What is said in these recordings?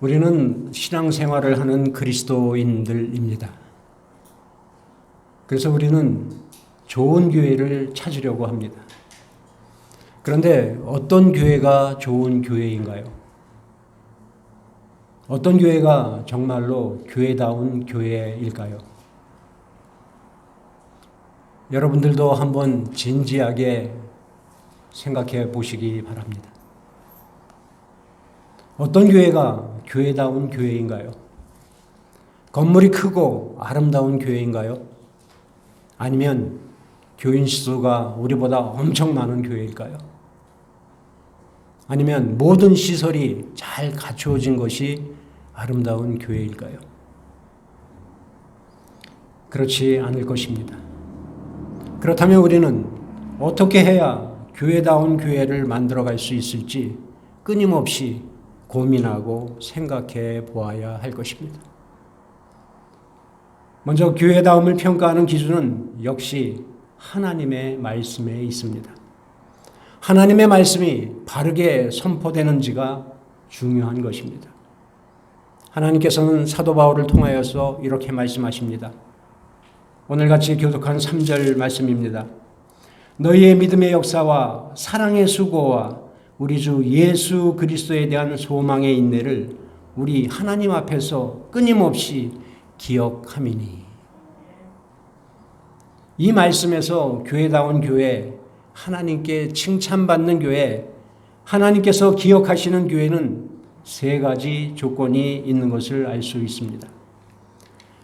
우리는 신앙생활을 하는 그리스도인들입니다. 그래서 우리는 좋은 교회를 찾으려고 합니다. 그런데 어떤 교회가 좋은 교회인가요? 어떤 교회가 정말로 교회다운 교회일까요? 여러분들도 한번 진지하게 생각해 보시기 바랍니다. 어떤 교회가 교회다운 교회인가요? 건물이 크고 아름다운 교회인가요? 아니면 교인 수가 우리보다 엄청 많은 교회일까요? 아니면 모든 시설이 잘 갖추어진 것이 아름다운 교회일까요? 그렇지 않을 것입니다. 그렇다면 우리는 어떻게 해야 교회다운 교회를 만들어갈 수 있을지 끊임없이 고민하고 생각해 보아야 할 것입니다. 먼저 교회다움을 평가하는 기준은 역시 하나님의 말씀에 있습니다. 하나님의 말씀이 바르게 선포되는지가 중요한 것입니다. 하나님께서는 사도 바울을 통하여서 이렇게 말씀하십니다. 오늘같이 교독한 3절 말씀입니다. 너희의 믿음의 역사와 사랑의 수고와 우리 주 예수 그리스도에 대한 소망의 인내를 우리 하나님 앞에서 끊임없이 기억함이니. 이 말씀에서 교회다운 교회, 하나님께 칭찬받는 교회, 하나님께서 기억하시는 교회는 세 가지 조건이 있는 것을 알 수 있습니다.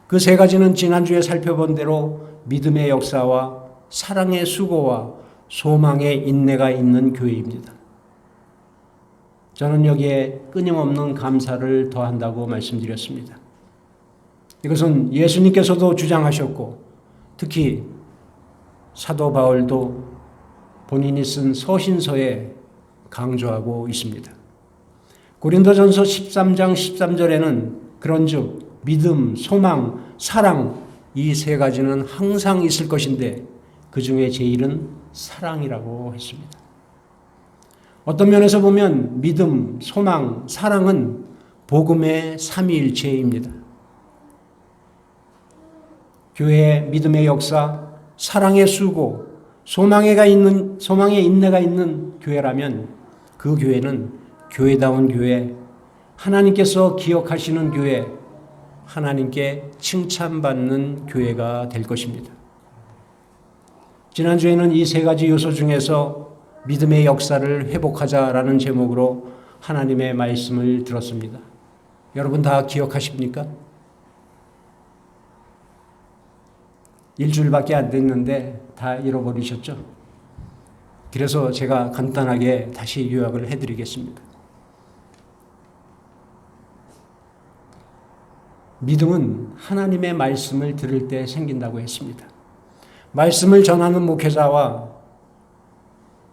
그 세 가지는 지난주에 살펴본 대로 믿음의 역사와 사랑의 수고와 소망의 인내가 있는 교회입니다. 저는 여기에 끊임없는 감사를 더한다고 말씀드렸습니다. 이것은 예수님께서도 주장하셨고 특히 사도 바울도 본인이 쓴 서신서에 강조하고 있습니다. 고린도전서 13장 13절에는 그런즉 믿음, 소망, 사랑 이 세 가지는 항상 있을 것인데 그 중에 제일은 사랑이라고 했습니다. 어떤 면에서 보면 믿음, 소망, 사랑은 복음의 삼위일체입니다. 교회의 믿음의 역사, 사랑의 수고, 소망의 인내가 있는 교회라면 그 교회는 교회다운 교회, 하나님께서 기억하시는 교회, 하나님께 칭찬받는 교회가 될 것입니다. 지난주에는 이 세 가지 요소 중에서 믿음의 역사를 회복하자라는 제목으로 하나님의 말씀을 들었습니다. 여러분 다 기억하십니까? 일주일밖에 안 됐는데 다 잃어버리셨죠? 그래서 제가 간단하게 다시 요약을 해드리겠습니다. 믿음은 하나님의 말씀을 들을 때 생긴다고 했습니다. 말씀을 전하는 목회자와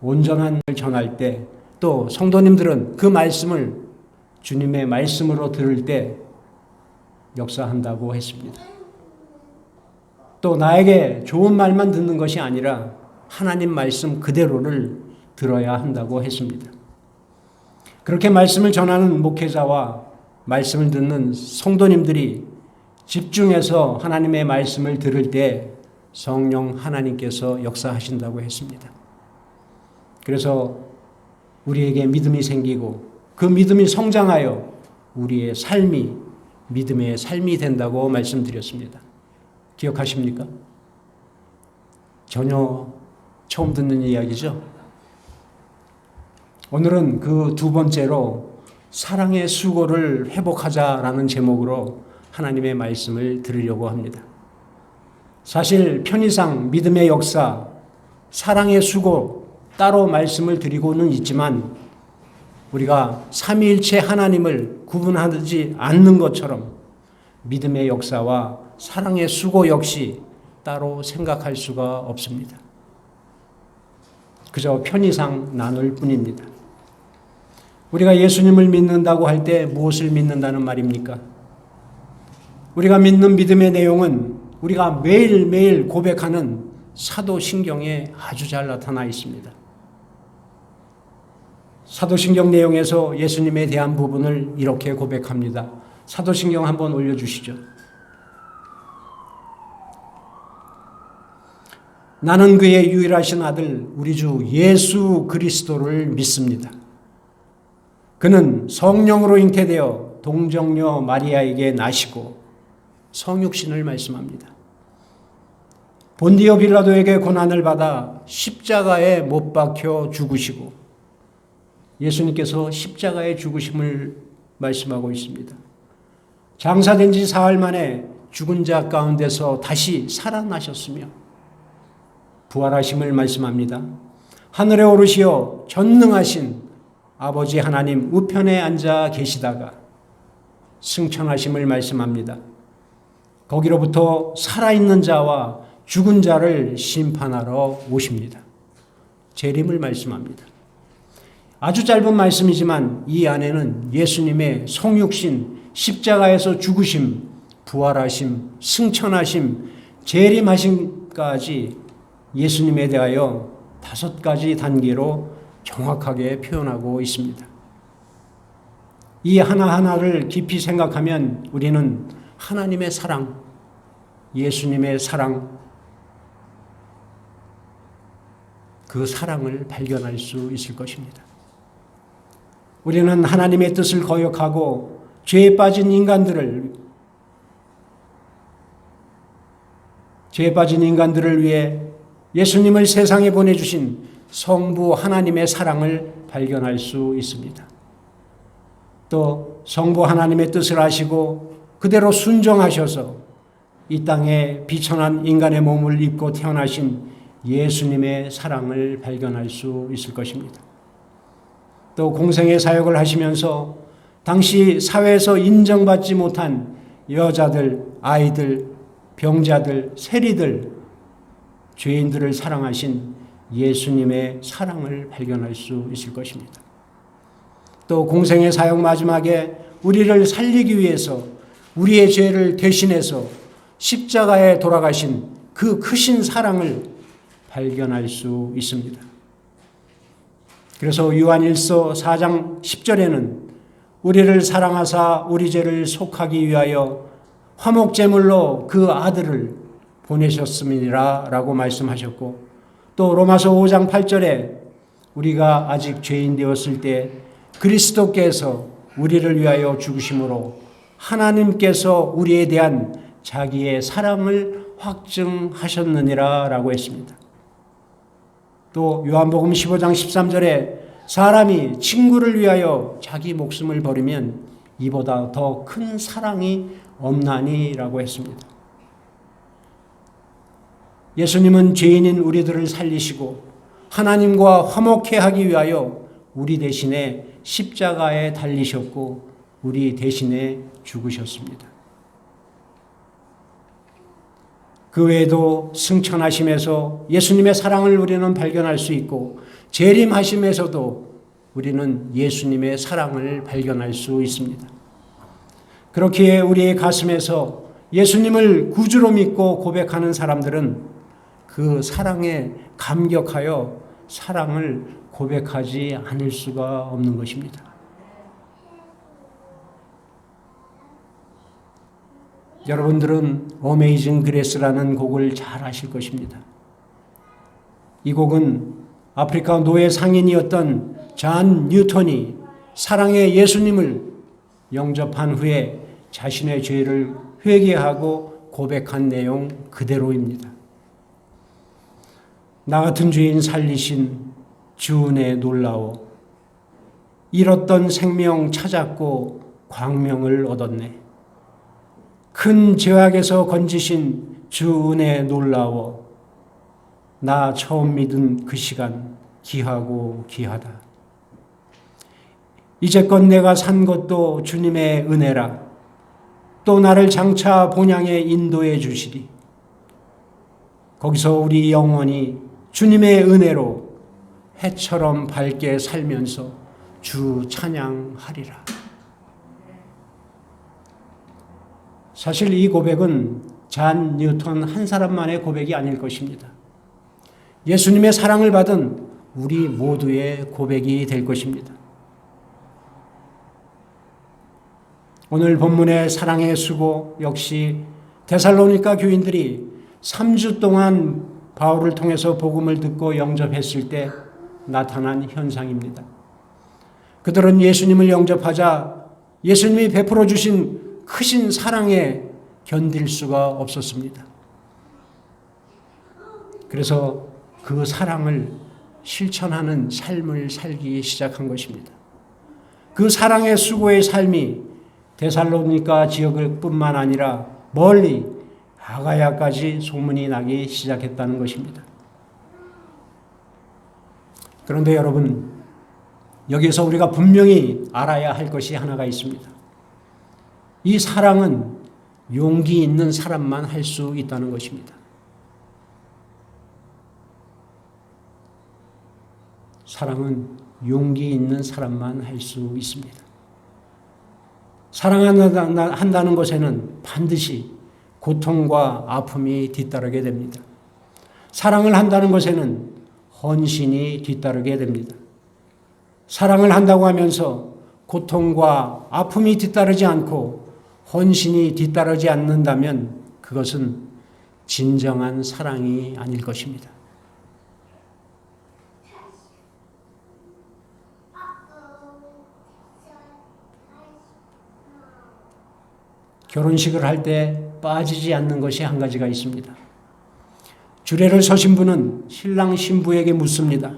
온전한 걸 전할 때 또 성도님들은 그 말씀을 주님의 말씀으로 들을 때 역사한다고 했습니다. 또 나에게 좋은 말만 듣는 것이 아니라 하나님 말씀 그대로를 들어야 한다고 했습니다. 그렇게 말씀을 전하는 목회자와 말씀을 듣는 성도님들이 집중해서 하나님의 말씀을 들을 때 성령 하나님께서 역사하신다고 했습니다. 그래서 우리에게 믿음이 생기고 그 믿음이 성장하여 우리의 삶이 믿음의 삶이 된다고 말씀드렸습니다. 기억하십니까? 전혀 처음 듣는 이야기죠? 오늘은 그 두 번째로 사랑의 수고를 회복하자라는 제목으로 하나님의 말씀을 들으려고 합니다. 사실 편의상 믿음의 역사, 사랑의 수고 따로 말씀을 드리고는 있지만 우리가 삼위일체 하나님을 구분하지 않는 것처럼 믿음의 역사와 사랑의 수고 역시 따로 생각할 수가 없습니다. 그저 편의상 나눌 뿐입니다. 우리가 예수님을 믿는다고 할 때 무엇을 믿는다는 말입니까? 우리가 믿는 믿음의 내용은 우리가 매일매일 고백하는 사도신경에 아주 잘 나타나 있습니다. 사도신경 내용에서 예수님에 대한 부분을 이렇게 고백합니다. 사도신경 한번 올려주시죠. 나는 그의 유일하신 아들 우리 주 예수 그리스도를 믿습니다. 그는 성령으로 잉태되어 동정녀 마리아에게 나시고 성육신을 말씀합니다. 본디오 빌라도에게 고난을 받아 십자가에 못 박혀 죽으시고 예수님께서 십자가에 죽으심을 말씀하고 있습니다. 장사된 지 사흘 만에 죽은 자 가운데서 다시 살아나셨으며 부활하심을 말씀합니다. 하늘에 오르시어 전능하신 아버지 하나님 우편에 앉아 계시다가 승천하심을 말씀합니다. 거기로부터 살아있는 자와 죽은 자를 심판하러 오십니다. 재림을 말씀합니다. 아주 짧은 말씀이지만 이 안에는 예수님의 성육신, 십자가에서 죽으심, 부활하심, 승천하심, 재림하심까지 예수님에 대하여 5가지 단계로 정확하게 표현하고 있습니다. 이 하나하나를 깊이 생각하면 우리는 하나님의 사랑, 예수님의 사랑, 그 사랑을 발견할 수 있을 것입니다. 우리는 하나님의 뜻을 거역하고 죄에 빠진 인간들을 위해 예수님을 세상에 보내주신 성부 하나님의 사랑을 발견할 수 있습니다. 또 성부 하나님의 뜻을 아시고 그대로 순종하셔서 이 땅에 비천한 인간의 몸을 입고 태어나신 예수님의 사랑을 발견할 수 있을 것입니다. 또 공생의 사역을 하시면서 당시 사회에서 인정받지 못한 여자들, 아이들, 병자들, 세리들, 죄인들을 사랑하신 예수님의 사랑을 발견할 수 있을 것입니다. 또 공생의 사역 마지막에 우리를 살리기 위해서 우리의 죄를 대신해서 십자가에 돌아가신 그 크신 사랑을 발견할 수 있습니다. 그래서 요한일서 4장 10절에는 우리를 사랑하사 우리 죄를 속하기 위하여 화목제물로 그 아들을 보내셨음이니라 라고 말씀하셨고, 또 로마서 5장 8절에 우리가 아직 죄인 되었을 때 그리스도께서 우리를 위하여 죽으심으로 하나님께서 우리에 대한 자기의 사랑을 확증하셨느니라 라고 했습니다. 또 요한복음 15장 13절에 사람이 친구를 위하여 자기 목숨을 버리면 이보다 더 큰 사랑이 없나니 라고 했습니다. 예수님은 죄인인 우리들을 살리시고 하나님과 화목해 하기 위하여 우리 대신에 십자가에 달리셨고 우리 대신에 죽으셨습니다. 그 외에도 승천하심에서 예수님의 사랑을 우리는 발견할 수 있고 재림하심에서도 우리는 예수님의 사랑을 발견할 수 있습니다. 그렇기에 우리의 가슴에서 예수님을 구주로 믿고 고백하는 사람들은 그 사랑에 감격하여 사랑을 고백하지 않을 수가 없는 것입니다. 여러분들은 어메이징 그레이스라는 곡을 잘 아실 것입니다. 이 곡은 아프리카 노예 상인이었던 잔 뉴턴이 사랑의 예수님을 영접한 후에 자신의 죄를 회개하고 고백한 내용 그대로입니다. 나 같은 죄인 살리신 주 은혜 놀라워 잃었던 생명 찾았고 광명을 얻었네. 큰 죄악에서 건지신 주 은혜 놀라워 나 처음 믿은 그 시간 귀하고 귀하다. 이제껏 내가 산 것도 주님의 은혜라. 또 나를 장차 본향에 인도해 주시리. 거기서 우리 영원히 주님의 은혜로 해처럼 밝게 살면서 주 찬양하리라. 사실 이 고백은 잔 뉴턴 한 사람만의 고백이 아닐 것입니다. 예수님의 사랑을 받은 우리 모두의 고백이 될 것입니다. 오늘 본문의 사랑의 수고 역시 데살로니가 교인들이 3주 동안 바울을 통해서 복음을 듣고 영접했을 때 나타난 현상입니다. 그들은 예수님을 영접하자 예수님이 베풀어 주신 크신 사랑에 견딜 수가 없었습니다. 그래서 그 사랑을 실천하는 삶을 살기 시작한 것입니다. 그 사랑의 수고의 삶이 데살로니가 지역을 뿐만 아니라 멀리 아가야까지 소문이 나기 시작했다는 것입니다. 그런데 여러분, 여기서 우리가 분명히 알아야 할 것이 하나가 있습니다. 이 사랑은 용기 있는 사람만 할 수 있다는 것입니다. 사랑은 용기 있는 사람만 할 수 있습니다. 사랑한다는 것에는 반드시 고통과 아픔이 뒤따르게 됩니다. 사랑을 한다는 것에는 헌신이 뒤따르게 됩니다. 사랑을 한다고 하면서 고통과 아픔이 뒤따르지 않고 헌신이 뒤따르지 않는다면 그것은 진정한 사랑이 아닐 것입니다. 결혼식을 할 때 빠지지 않는 것이 한 가지가 있습니다. 주례를 서신 분은 신랑 신부에게 묻습니다.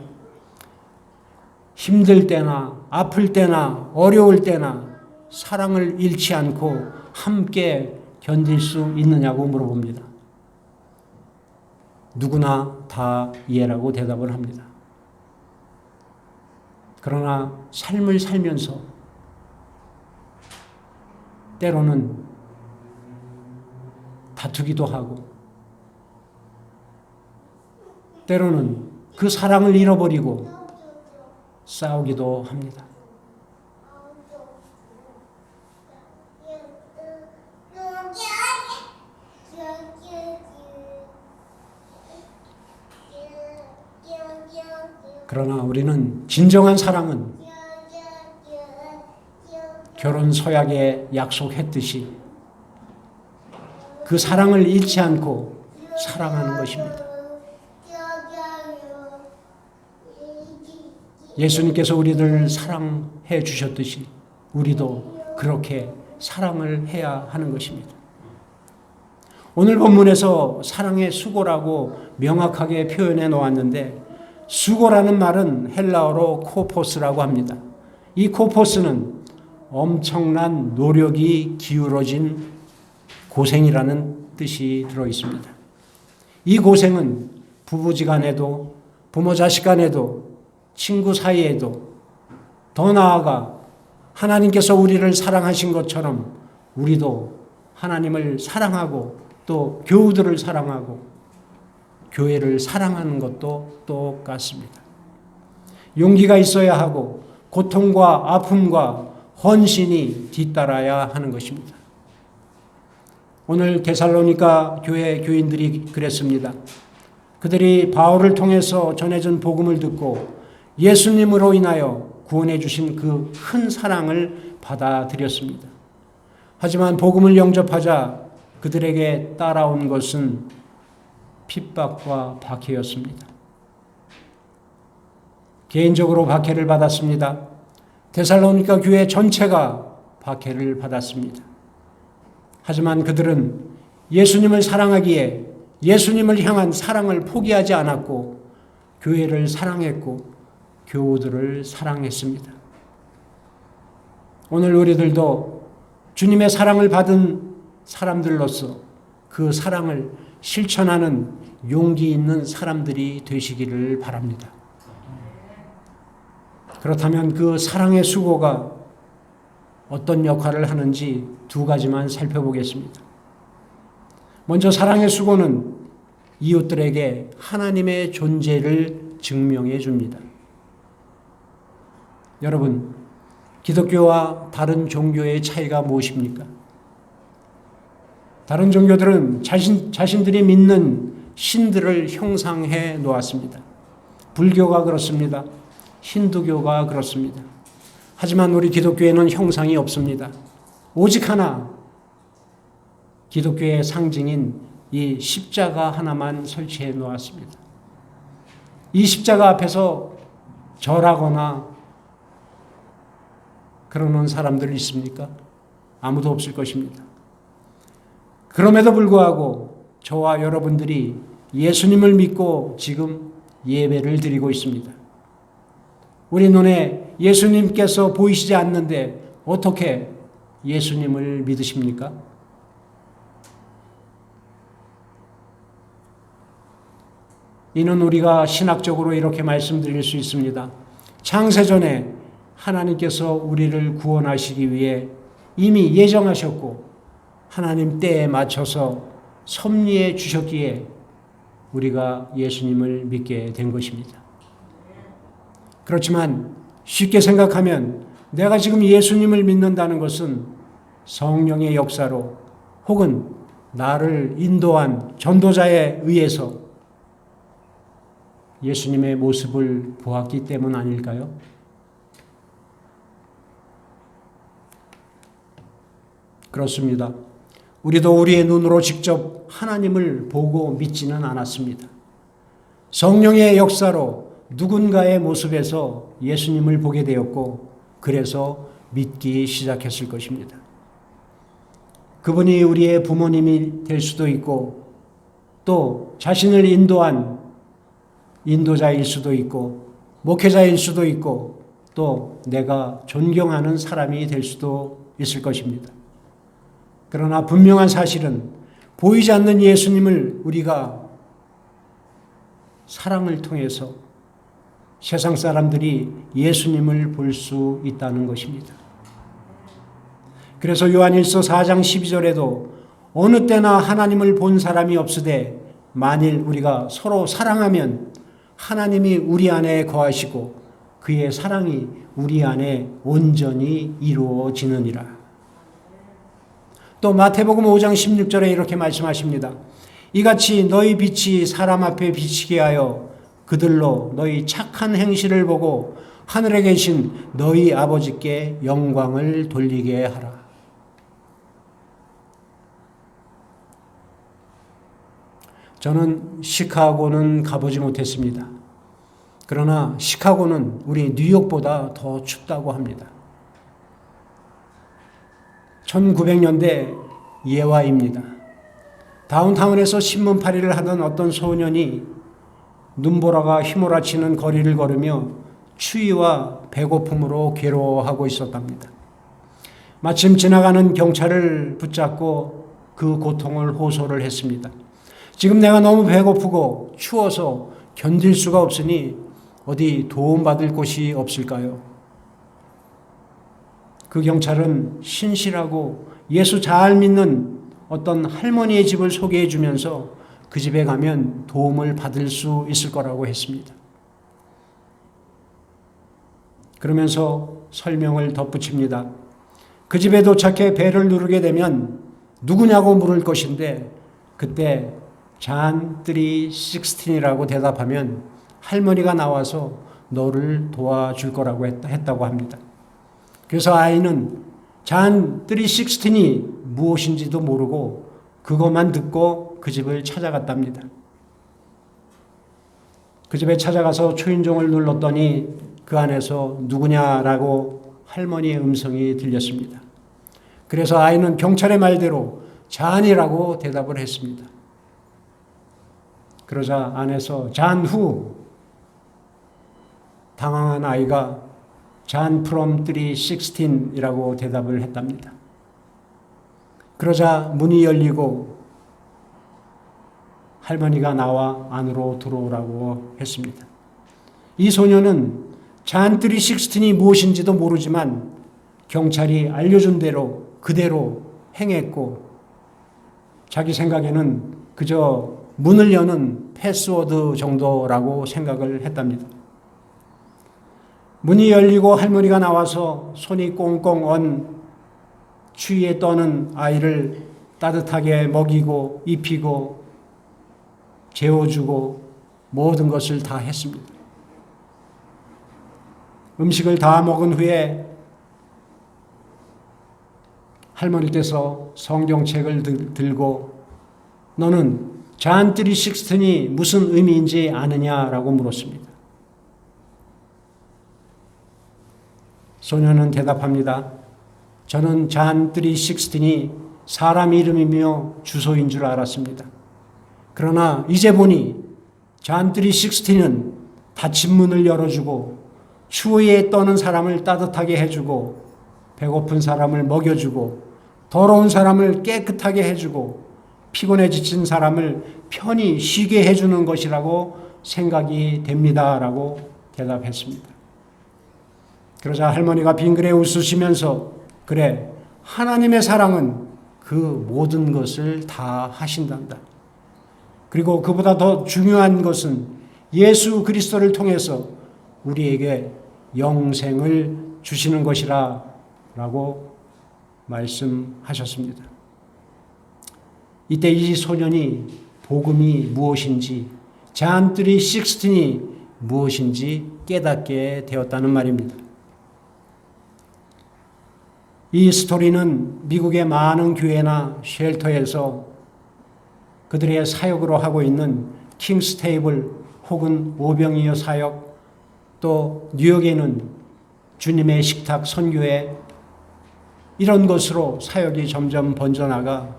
힘들 때나 아플 때나 어려울 때나 사랑을 잃지 않고 함께 견딜 수 있느냐고 물어봅니다. 누구나 다 예라고 대답을 합니다. 그러나 삶을 살면서 때로는 다투기도 하고 때로는 그 사랑을 잃어버리고 싸우기도 합니다. 그러나 우리는 진정한 사랑은 결혼 서약에 약속했듯이 그 사랑을 잃지 않고 사랑하는 것입니다. 예수님께서 우리를 사랑해 주셨듯이 우리도 그렇게 사랑을 해야 하는 것입니다. 오늘 본문에서 사랑의 수고라고 명확하게 표현해 놓았는데 수고라는 말은 헬라어로 코포스라고 합니다. 이 코포스는 엄청난 노력이 기울어진 고생이라는 뜻이 들어 있습니다. 이 고생은 부부지간에도 부모 자식 간에도 친구 사이에도 더 나아가 하나님께서 우리를 사랑하신 것처럼 우리도 하나님을 사랑하고 또 교우들을 사랑하고 교회를 사랑하는 것도 똑같습니다. 용기가 있어야 하고 고통과 아픔과 헌신이 뒤따라야 하는 것입니다. 오늘 데살로니가 교회 교인들이 그랬습니다. 그들이 바울을 통해서 전해준 복음을 듣고 예수님으로 인하여 구원해 주신 그 큰 사랑을 받아들였습니다. 하지만 복음을 영접하자 그들에게 따라온 것은 핍박과 박해였습니다. 개인적으로 박해를 받았습니다. 데살로니가 교회 전체가 박해를 받았습니다. 하지만 그들은 예수님을 사랑하기에 예수님을 향한 사랑을 포기하지 않았고 교회를 사랑했고 교우들을 사랑했습니다. 오늘 우리들도 주님의 사랑을 받은 사람들로서 그 사랑을 실천하는 용기 있는 사람들이 되시기를 바랍니다. 그렇다면 그 사랑의 수고가 어떤 역할을 하는지 두 가지만 살펴보겠습니다. 먼저 사랑의 수고는 이웃들에게 하나님의 존재를 증명해 줍니다. 여러분, 기독교와 다른 종교의 차이가 무엇입니까? 다른 종교들은 자신들이 믿는 신들을 형상해 놓았습니다. 불교가 그렇습니다. 힌두교가 그렇습니다. 하지만 우리 기독교에는 형상이 없습니다. 오직 하나, 기독교의 상징인 이 십자가 하나만 설치해 놓았습니다. 이 십자가 앞에서 절하거나 그러는 사람들 있습니까? 아무도 없을 것입니다. 그럼에도 불구하고 저와 여러분들이 예수님을 믿고 지금 예배를 드리고 있습니다. 우리 눈에 예수님께서 보이시지 않는데 어떻게 예수님을 믿으십니까? 이는 우리가 신학적으로 이렇게 말씀드릴 수 있습니다. 창세전에 하나님께서 우리를 구원하시기 위해 이미 예정하셨고 하나님 때에 맞춰서 섭리해 주셨기에 우리가 예수님을 믿게 된 것입니다. 그렇지만 쉽게 생각하면 내가 지금 예수님을 믿는다는 것은 성령의 역사로 혹은 나를 인도한 전도자에 의해서 예수님의 모습을 보았기 때문 아닐까요? 그렇습니다. 우리도 우리의 눈으로 직접 하나님을 보고 믿지는 않았습니다. 성령의 역사로 누군가의 모습에서 예수님을 보게 되었고 그래서 믿기 시작했을 것입니다. 그분이 우리의 부모님이 될 수도 있고 또 자신을 인도한 인도자일 수도 있고 목회자일 수도 있고 또 내가 존경하는 사람이 될 수도 있을 것입니다. 그러나 분명한 사실은 보이지 않는 예수님을 우리가 사랑을 통해서 세상 사람들이 예수님을 볼 수 있다는 것입니다. 그래서 요한일서 4장 12절에도 어느 때나 하나님을 본 사람이 없으되 만일 우리가 서로 사랑하면 하나님이 우리 안에 거하시고 그의 사랑이 우리 안에 온전히 이루어지느니라. 또 마태복음 5장 16절에 이렇게 말씀하십니다. 이같이 너희 빛이 사람 앞에 비치게 하여 그들로 너희 착한 행실을 보고 하늘에 계신 너희 아버지께 영광을 돌리게 하라. 저는 시카고는 가보지 못했습니다. 그러나 시카고는 우리 뉴욕보다 더 춥다고 합니다. 1900년대 예화입니다. 다운타운에서 신문팔이를 하던 어떤 소년이 눈보라가 휘몰아치는 거리를 걸으며 추위와 배고픔으로 괴로워하고 있었답니다. 마침 지나가는 경찰을 붙잡고 그 고통을 호소를 했습니다. 지금 내가 너무 배고프고 추워서 견딜 수가 없으니 어디 도움받을 곳이 없을까요? 그 경찰은 신실하고 예수 잘 믿는 어떤 할머니의 집을 소개해 주면서 그 집에 가면 도움을 받을 수 있을 거라고 했습니다. 그러면서 설명을 덧붙입니다. 그 집에 도착해 벨을 누르게 되면 누구냐고 물을 것인데 그때 잔 316이라고 대답하면 할머니가 나와서 너를 도와줄 거라고 했다고 합니다. 그래서 아이는 잔 316이 무엇인지도 모르고 그것만 듣고 그 집을 찾아갔답니다. 그 집에 찾아가서 초인종을 눌렀더니 그 안에서 누구냐라고 할머니의 음성이 들렸습니다. 그래서 아이는 경찰의 말대로 잔이라고 대답을 했습니다. 그러자 안에서 잔후 당황한 아이가 잔 프롬 316이라고 대답을 했답니다. 그러자 문이 열리고 할머니가 나와 안으로 들어오라고 했습니다. 이 소녀는 잔 316이 무엇인지도 모르지만 경찰이 알려준 대로 그대로 행했고 자기 생각에는 그저 문을 여는 패스워드 정도라고 생각을 했답니다. 문이 열리고 할머니가 나와서 손이 꽁꽁 언 추위에 떠는 아이를 따뜻하게 먹이고 입히고 재워주고 모든 것을 다 했습니다. 음식을 다 먹은 후에 할머니께서 성경책을 들고 너는 존 3:16이 무슨 의미인지 아느냐라고 물었습니다. 소년은 대답합니다. 저는 존 3:16이 사람 이름이며 주소인 줄 알았습니다. 그러나 이제 보니 존 3:16는 닫힌 문을 열어주고 추위에 떠는 사람을 따뜻하게 해주고 배고픈 사람을 먹여주고 더러운 사람을 깨끗하게 해주고 피곤해 지친 사람을 편히 쉬게 해주는 것이라고 생각이 됩니다. 라고 대답했습니다. 그러자 할머니가 빙그레 웃으시면서 그래, 하나님의 사랑은 그 모든 것을 다 하신단다. 그리고 그보다 더 중요한 것은 예수 그리스도를 통해서 우리에게 영생을 주시는 것이라 라고 말씀하셨습니다. 이때 이 소년이 복음이 무엇인지, 존 3:16이 무엇인지 깨닫게 되었다는 말입니다. 이 스토리는 미국의 많은 교회나 쉘터에서 그들의 사역으로 하고 있는 킹스테이블 혹은 오병이어 사역, 또 뉴욕에는 주님의 식탁 선교회, 이런 것으로 사역이 점점 번져나가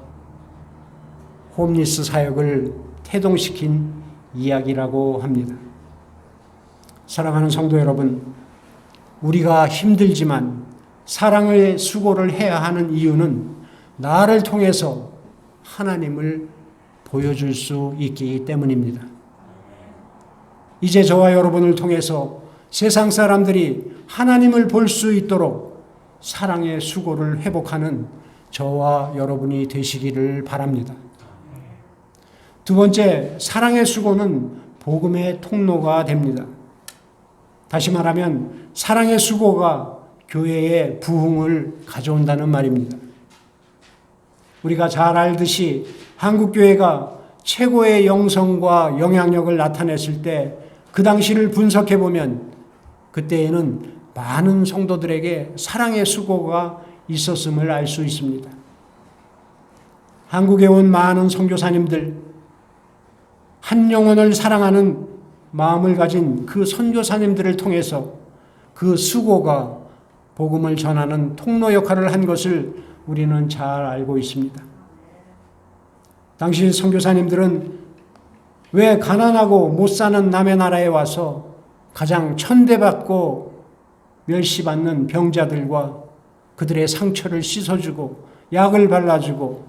홈리스 사역을 태동시킨 이야기라고 합니다. 사랑하는 성도 여러분, 우리가 힘들지만 사랑의 수고를 해야 하는 이유는 나를 통해서 하나님을 보여줄 수 있기 때문입니다. 이제 저와 여러분을 통해서 세상 사람들이 하나님을 볼 수 있도록 사랑의 수고를 회복하는 저와 여러분이 되시기를 바랍니다. 두 번째, 사랑의 수고는 복음의 통로가 됩니다. 다시 말하면 사랑의 수고가 교회의 부흥을 가져온다는 말입니다. 우리가 잘 알듯이 한국교회가 최고의 영성과 영향력을 나타냈을 때 그 당시를 분석해 보면 그때에는 많은 성도들에게 사랑의 수고가 있었음을 알 수 있습니다. 한국에 온 많은 선교사님들, 한 영혼을 사랑하는 마음을 가진 그 선교사님들을 통해서 그 수고가 복음을 전하는 통로 역할을 한 것을 우리는 잘 알고 있습니다. 당시 선교사님들은 왜 가난하고 못 사는 남의 나라에 와서 가장 천대받고 멸시받는 병자들과 그들의 상처를 씻어주고 약을 발라주고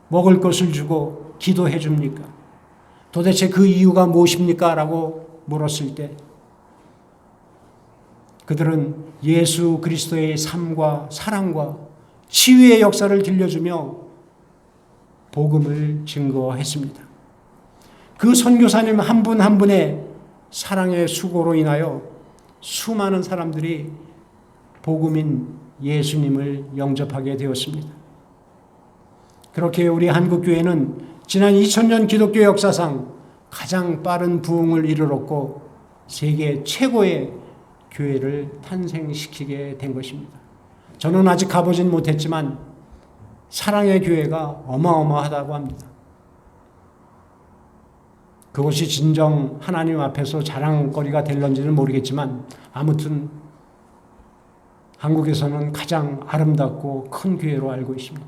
먹을 것을 주고 기도해 줍니까? 도대체 그 이유가 무엇입니까? 라고 물었을 때 그들은 예수 그리스도의 삶과 사랑과 치유의 역사를 들려주며 복음을 증거했습니다. 그 선교사님 한 분 한 분의 사랑의 수고로 인하여 수많은 사람들이 복음인 예수님을 영접하게 되었습니다. 그렇게 우리 한국교회는 지난 2000년 기독교 역사상 가장 빠른 부흥을 이루었고 세계 최고의 교회를 탄생시키게 된 것입니다. 저는 아직 가보진 못했지만 사랑의 교회가 어마어마하다고 합니다. 그것이 진정 하나님 앞에서 자랑거리가 될런지는 모르겠지만 아무튼 한국에서는 가장 아름답고 큰 교회로 알고 있습니다.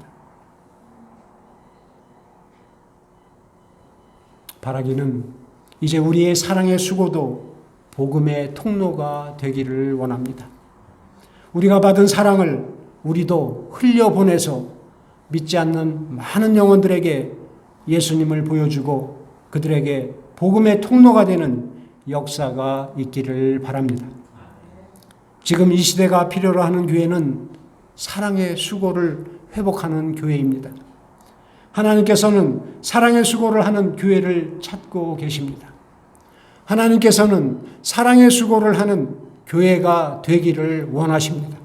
바라기는 이제 우리의 사랑의 수고도 복음의 통로가 되기를 원합니다. 우리가 받은 사랑을 우리도 흘려보내서 믿지 않는 많은 영혼들에게 예수님을 보여주고 그들에게 복음의 통로가 되는 역사가 있기를 바랍니다. 지금 이 시대가 필요로 하는 교회는 사랑의 수고를 회복하는 교회입니다. 하나님께서는 사랑의 수고를 하는 교회를 찾고 계십니다. 하나님께서는 사랑의 수고를 하는 교회가 되기를 원하십니다.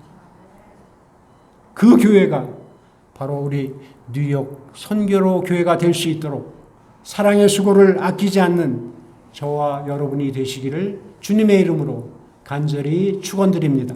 그 교회가 바로 우리 뉴욕 선교로 교회가 될 수 있도록 사랑의 수고를 아끼지 않는 저와 여러분이 되시기를 주님의 이름으로 간절히 축원드립니다.